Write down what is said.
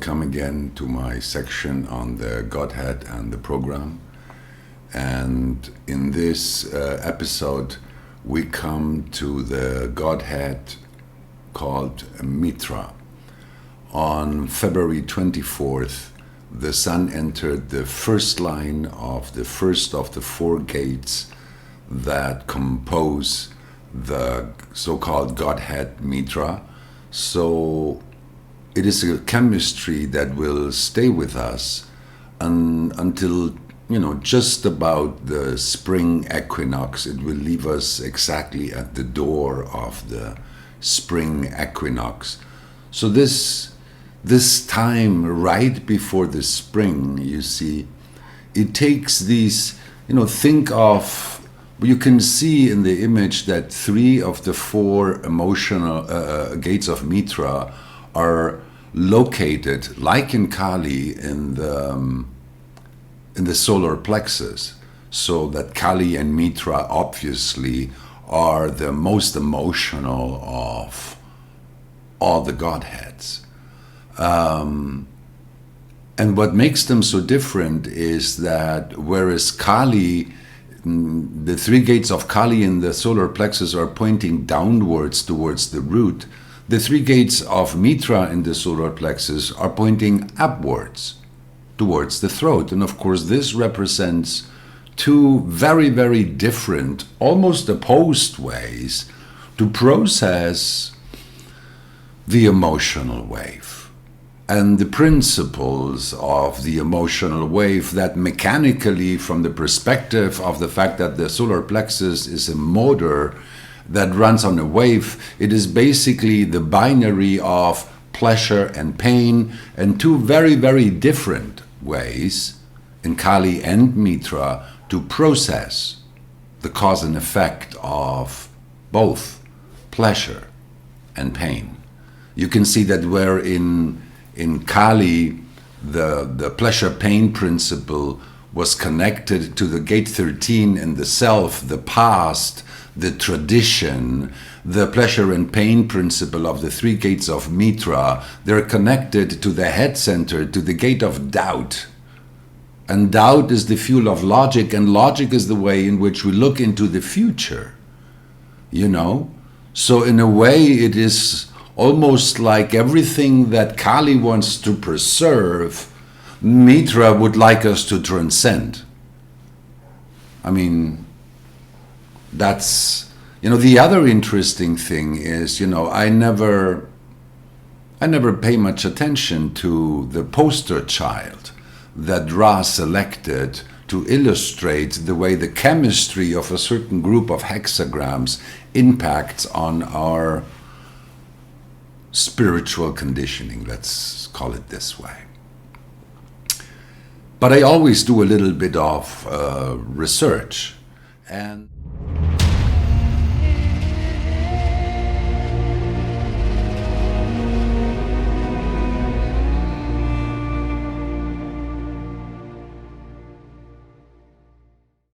welcome again to my section on the Godhead and the Program. And in this episode, we come to the Godhead called Mitra. On February 24th, the sun entered the first line of the first of the four gates that compose the so-called Godhead Mitra. So it is a chemistry that will stay with us until, just about the spring equinox. It will leave us exactly at the door of the spring equinox. So this time right before the spring, you see, it takes these, think of, you can see in the image that 3 of the 4 emotional gates of Mitra are located, like in Kali, in the solar plexus. So that Kali and Mitra obviously are the most emotional of all the Godheads. And what makes them so different is that whereas Kali, the 3 gates of Kali in the solar plexus are pointing downwards towards the root, the 3 gates of Mitra in the solar plexus are pointing upwards towards the throat. And of course, this represents 2 very, very different, almost opposed ways to process the emotional wave. And the principles of the emotional wave that mechanically, from the perspective of the fact that the solar plexus is a motor that runs on a wave, it is basically the binary of pleasure and pain, and 2 very, very different ways in Kali and Mitra to process the cause and effect of both pleasure and pain. You can see that where in Kali, the pleasure-pain principle was connected to the gate 13 in the self, the past, the tradition, the pleasure and pain principle of the 3 gates of Mitra. They're connected to the head center, to the gate of doubt. And doubt is the fuel of logic, and logic is the way in which we look into the future. So in a way, it is almost like everything that Kali wants to preserve, Mitra would like us to transcend. I mean, that's, the other interesting thing is, I never pay much attention to the poster child that Ra selected to illustrate the way the chemistry of a certain group of hexagrams impacts on our spiritual conditioning, let's call it this way. But I always do a little bit of research, and